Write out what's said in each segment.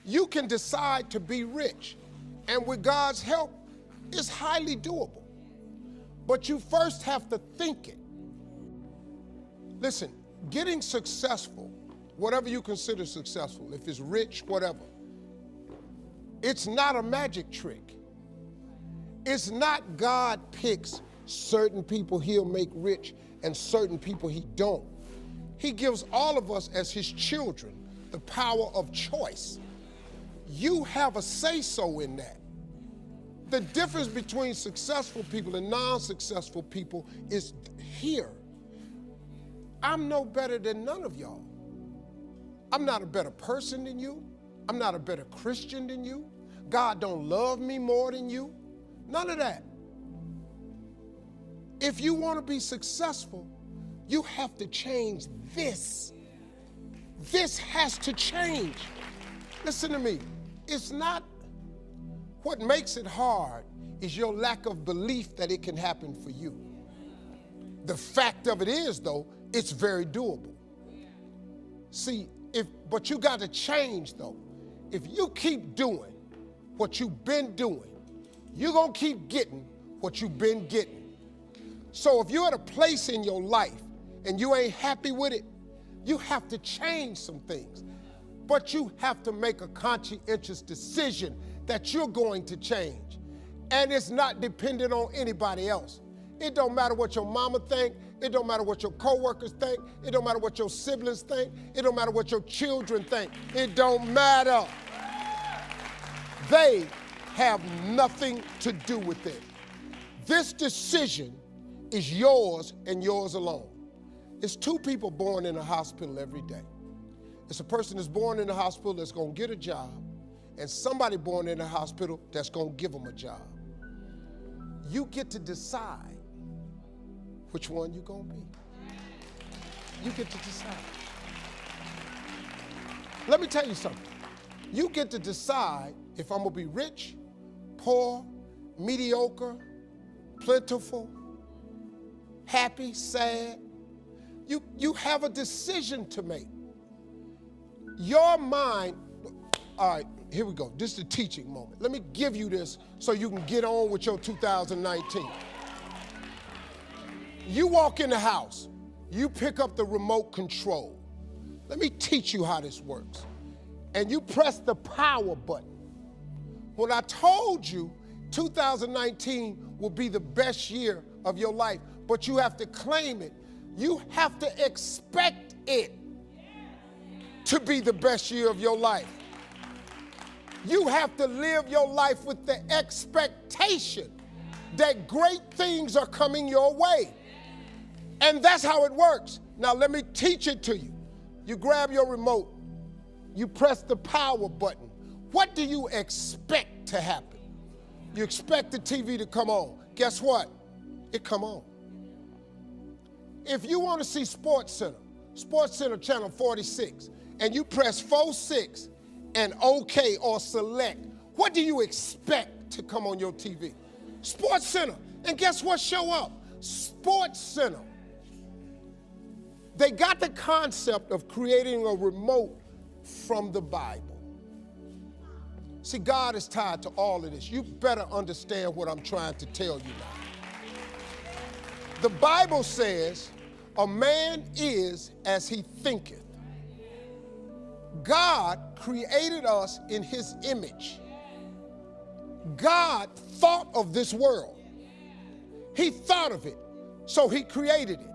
You can decide to be rich, and with God's help, it's highly doable. But you first have to think it. Listen, getting successful, whatever you consider successful, if it's rich, whatever, it's not a magic trick. It's not God picks certain people he'll make rich and certain people he don't. He gives all of us as his children the power of choice. You have a say-so in that. The difference between successful people and non-successful people is here. I'm no better than none of y'all. I'm not a better person than you. I'm not a better Christian than you. God don't love me more than you. None of that. If you want to be successful, you have to change this. This has to change. Listen to me. It's not, what makes it hard is your lack of belief that it can happen for you. The fact of it is, though, it's very doable. See, but you got to change, though. If you keep doing what you've been doing, you're going to keep getting what you've been getting. So if you're at a place in your life and you ain't happy with it, you have to change some things. But you have to make a conscientious decision that you're going to change. And it's not dependent on anybody else. It don't matter what your mama think. It don't matter what your coworkers think. It don't matter what your siblings think. It don't matter what your children think. It don't matter. They have nothing to do with it. This decision is yours and yours alone. It's two people born in a hospital every day. It's a person that's born in a hospital that's going to get a job, and somebody born in a hospital that's going to give them a job. You get to decide which one you're going to be. You get to decide. Let me tell you something. You get to decide if I'm going to be rich, poor, mediocre, plentiful, happy, sad. You have a decision to make. Your mind, all right, here we go. This is the teaching moment. Let me give you this so you can get on with your 2019. You walk in the house, you pick up the remote control. Let me teach you how this works. And you press the power button. When I told you 2019 will be the best year of your life, but you have to claim it. You have to expect it to be the best year of your life. You have to live your life with the expectation that great things are coming your way. And that's how it works. Now let me teach it to you. You grab your remote, you press the power button. What do you expect to happen? You expect the TV to come on. Guess what? It come on. If you want to see Sports Center channel 46, and you press 46 and OK or select, what do you expect to come on your TV? Sports Center. And guess what show up? Sports Center. They got the concept of creating a remote from the Bible. See, God is tied to all of this. You better understand what I'm trying to tell you now. The Bible says, a man is as he thinketh. God created us in his image. God thought of this world. He thought of it, so he created it.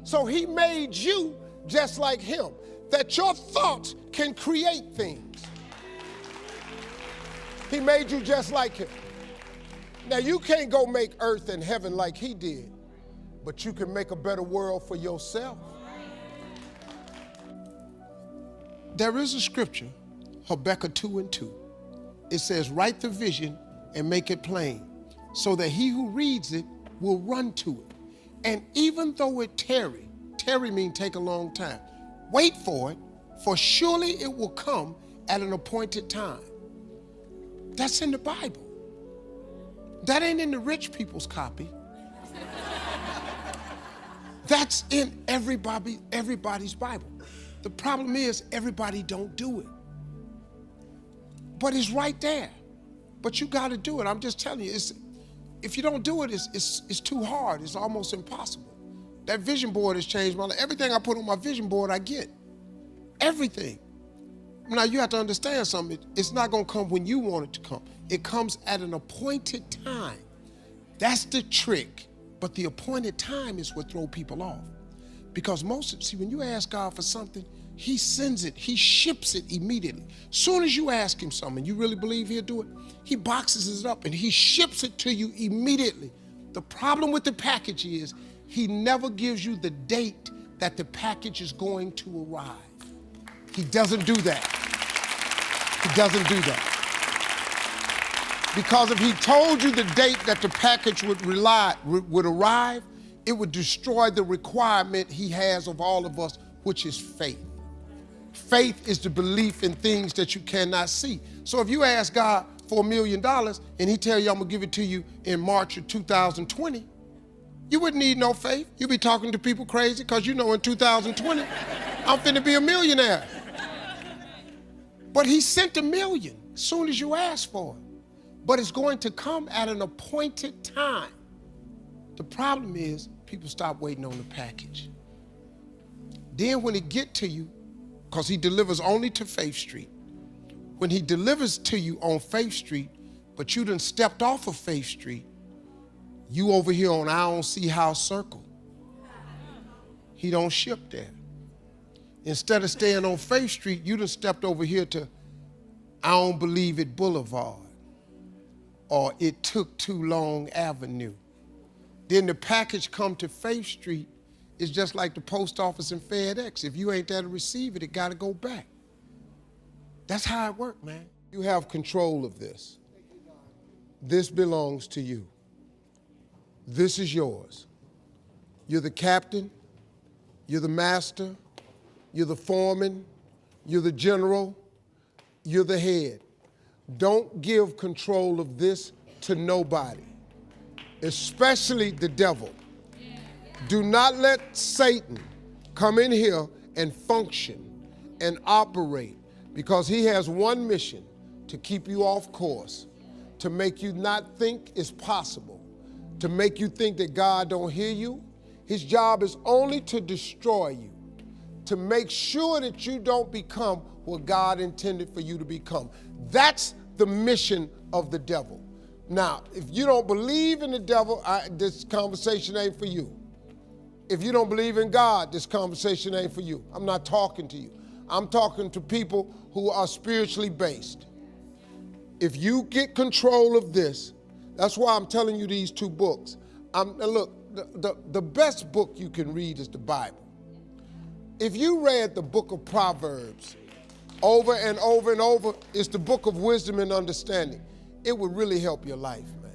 So he made you just like him, that your thoughts can create things. He made you just like him. Now you can't go make earth and heaven like he did, but you can make a better world for yourself. There is a scripture, Habakkuk 2:2. It says, write the vision and make it plain, so that he who reads it will run to it. And even though it tarry means take a long time, wait for it, for surely it will come at an appointed time. That's in the Bible. That ain't in the rich people's copy. That's in everybody's Bible. The problem is everybody don't do it. But it's right there. But you got to do it. I'm just telling you, if you don't do it, it's too hard. It's almost impossible. That vision board has changed my life. Everything I put on my vision board, I get. Everything. Now, you have to understand something. It's not going to come when you want it to come. It comes at an appointed time. That's the trick. But the appointed time is what throws people off. Because when you ask God for something, he sends it, he ships it immediately. Soon as you ask him something, you really believe he'll do it, he boxes it up and he ships it to you immediately. The problem with the package is he never gives you the date that the package is going to arrive. He doesn't do that. He doesn't do that. Because if he told you the date that the package would arrive, it would destroy the requirement he has of all of us, which is faith. Faith is the belief in things that you cannot see. So if you ask God for $1 million and he tell you, I'm gonna give it to you in March of 2020, you wouldn't need no faith. You'd be talking to people crazy because you know in 2020, I'm finna be a millionaire. But he sent $1 million as soon as you ask for it. But it's going to come at an appointed time. The problem is people stop waiting on the package. Then when it get to you, because he delivers only to Faith Street, when he delivers to you on Faith Street, but you done stepped off of Faith Street, you over here on I don't see how circle. He don't ship there. Instead of staying on Faith Street, you done stepped over here to I don't believe it Boulevard or it took too long Avenue. Then the package come to Faith Street. It's just like the post office and FedEx. If you ain't there to receive it, it got to go back. That's how it works, man. You have control of this. This belongs to you. This is yours. You're the captain. You're the master. You're the foreman. You're the general. You're the head. Don't give control of this to nobody, especially the devil. Do not let Satan come in here and function and operate, because he has one mission: to keep you off course, to make you not think it's possible, to make you think that God don't hear you. His job is only to destroy you, to make sure that you don't become what God intended for you to become. That's the mission of the devil. Now, if you don't believe in the devil, this conversation ain't for you. If you don't believe in God, this conversation ain't for you. I'm not talking to you. I'm talking to people who are spiritually based. If you get control of this, that's why I'm telling you these two books. Look, the best book you can read is the Bible. If you read the book of Proverbs over and over and over, it's the book of wisdom and understanding. It would really help your life, man,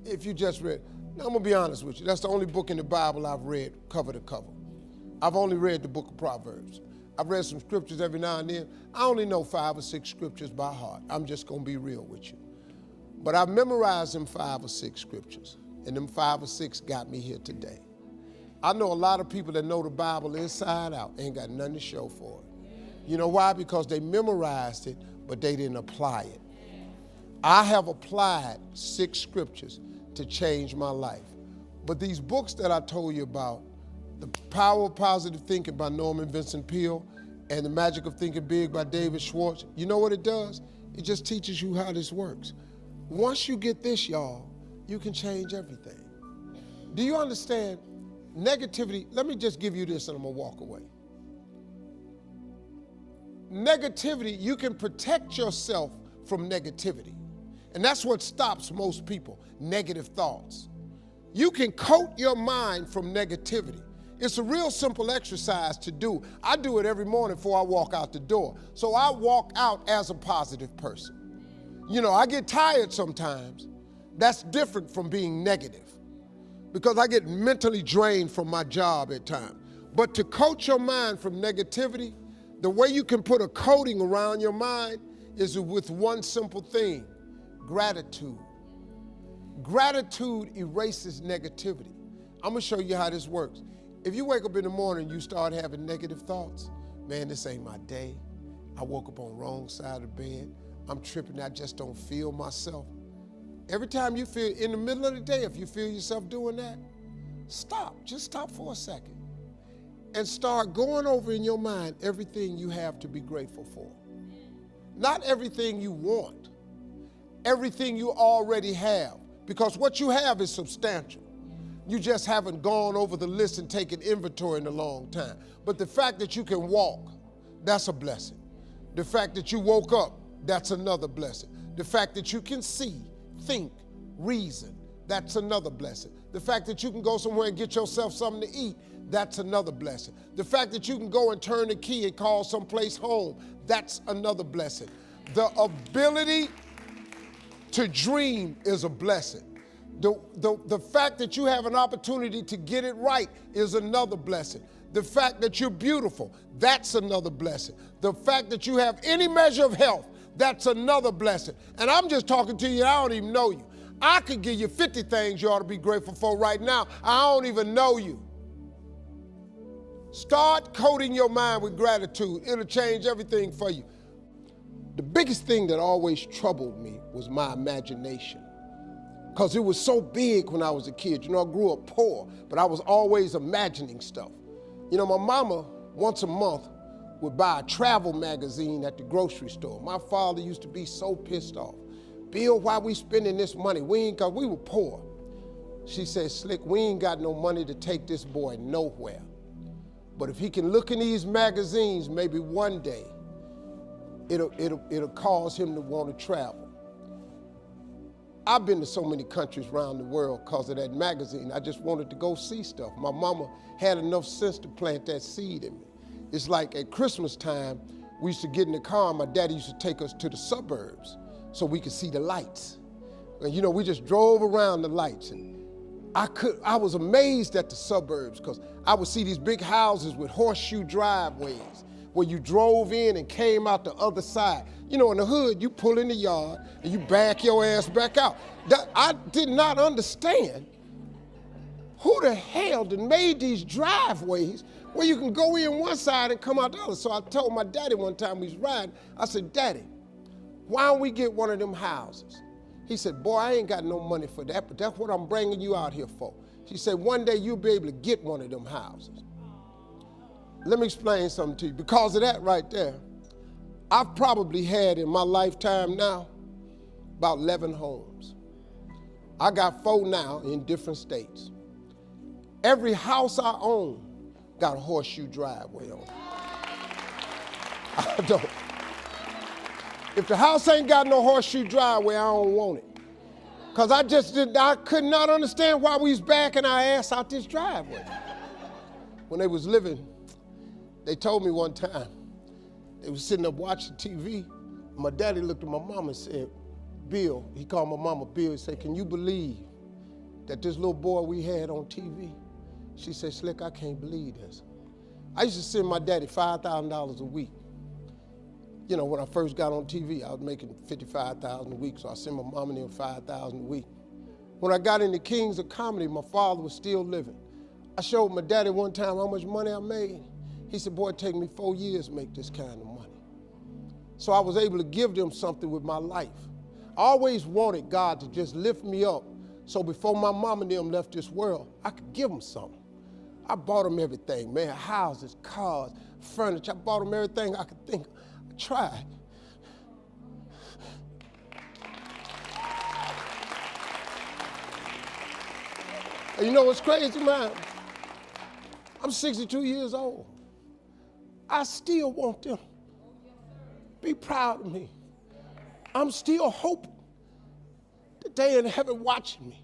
if you just read. Now, I'm going to be honest with you. That's the only book in the Bible I've read cover to cover. I've only read the book of Proverbs. I've read some scriptures every now and then. I only know 5 or 6 scriptures by heart. I'm just going to be real with you. But I've memorized them 5 or 6 scriptures, and them 5 or 6 got me here today. I know a lot of people that know the Bible inside out ain't got nothing to show for it. You know why? Because they memorized it, but they didn't apply it. I have applied 6 scriptures to change my life. But these books that I told you about, The Power of Positive Thinking by Norman Vincent Peale and The Magic of Thinking Big by David Schwartz, you know what it does? It just teaches you how this works. Once you get this, y'all, you can change everything. Do you understand? Negativity, let me just give you this and I'm gonna walk away. Negativity, you can protect yourself from negativity. And that's what stops most people, negative thoughts. You can coat your mind from negativity. It's a real simple exercise to do. I do it every morning before I walk out the door. So I walk out as a positive person. You know, I get tired sometimes. That's different from being negative, because I get mentally drained from my job at times. But to coat your mind from negativity, the way you can put a coating around your mind is with one simple thing: gratitude. Gratitude erases negativity. I'm gonna show you how this works. If you wake up in the morning and you start having negative thoughts, man, this ain't my day. I woke up on the wrong side of the bed. I'm tripping, I just don't feel myself. Every time you feel, in the middle of the day, if you feel yourself doing that, stop. Just stop for a second and start going over in your mind everything you have to be grateful for. Not everything you want, everything you already have, because what you have is substantial. You just haven't gone over the list and taken inventory in a long time. But the fact that you can walk, that's a blessing. The fact that you woke up, that's another blessing. The fact that you can see, think, reason, that's another blessing. The fact that you can go somewhere and get yourself something to eat, that's another blessing. The fact that you can go and turn the key and call someplace home, that's another blessing. The ability to dream is a blessing. The fact that you have an opportunity to get it right is another blessing. The fact that you're beautiful, that's another blessing. The fact that you have any measure of health, that's another blessing. And I'm just talking to you, I don't even know you. I could give you 50 things you ought to be grateful for right now. I don't even know you. Start coating your mind with gratitude. It'll change everything for you. The biggest thing that always troubled me was my imagination, because it was so big when I was a kid. You know, I grew up poor, but I was always imagining stuff. You know, my mama, once a month, would buy a travel magazine at the grocery store. My father used to be so pissed off. Bill, why we spending this money? Because we were poor. She said, Slick, we ain't got no money to take this boy nowhere. But if he can look in these magazines, maybe one day, it'll cause him to want to travel. I've been to so many countries around the world because of that magazine. I just wanted to go see stuff. My mama had enough sense to plant that seed in me. It's like at Christmas time, we used to get in the car, and my daddy used to take us to the suburbs so we could see the lights. And you know, we just drove around the lights, and I was amazed at the suburbs, because I would see these big houses with horseshoe driveways where you drove in and came out the other side. You know, in the hood, you pull in the yard and you back your ass back out. I did not understand who the hell that made these driveways where you can go in one side and come out the other. So I told my daddy one time we was riding, I said, Daddy, why don't we get one of them houses? He said, boy, I ain't got no money for that, but that's what I'm bringing you out here for. He said, one day you'll be able to get one of them houses. Let me explain something to you. Because of that right there, I've probably had in my lifetime now about 11 homes. I got 4 now in different states. Every house I own got a horseshoe driveway on it. I don't. If the house ain't got no horseshoe driveway, I don't want it. Because I could not understand why we was backing our ass out this driveway. When they was living, they told me one time, they was sitting up watching TV. My daddy looked at my mama and said, Bill, he called my mama Bill, he said, can you believe that this little boy we had on TV? She said, Slick, I can't believe this. I used to send my daddy $5,000 a week. You know, when I first got on TV, I was making $55,000 a week, so I sent my mom and them $5,000 a week. When I got into Kings of Comedy, my father was still living. I showed my daddy one time how much money I made. He said, boy, it take me 4 years to make this kind of money. So I was able to give them something with my life. I always wanted God to just lift me up, so before my mom and them left this world, I could give them something. I bought them everything, man, houses, cars, furniture. I bought them everything I could think of. I tried. And you know what's crazy, man? I'm 62 years old. I still want them. Be proud of me. I'm still hoping that they in heaven watching me.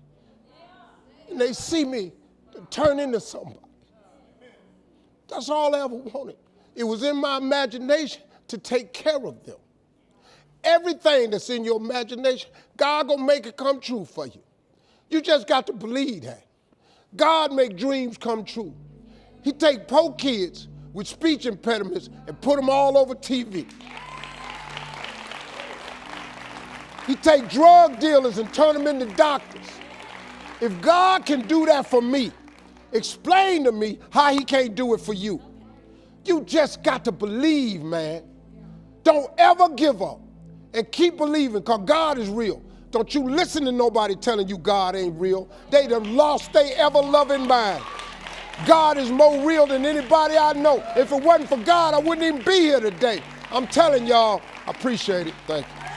And they see me turn into somebody. That's all I ever wanted. It was in my imagination to take care of them. Everything that's in your imagination, God gonna make it come true for you. You just got to believe that. God make dreams come true. He take poor kids with speech impediments and put them all over TV. He take drug dealers and turn them into doctors. If God can do that for me, explain to me how he can't do it for you. You just got to believe, man. Don't ever give up. And keep believing, because God is real. Don't you listen to nobody telling you God ain't real. They done lost their ever-loving mind. God is more real than anybody I know. If it wasn't for God, I wouldn't even be here today. I'm telling y'all, I appreciate it. Thank you.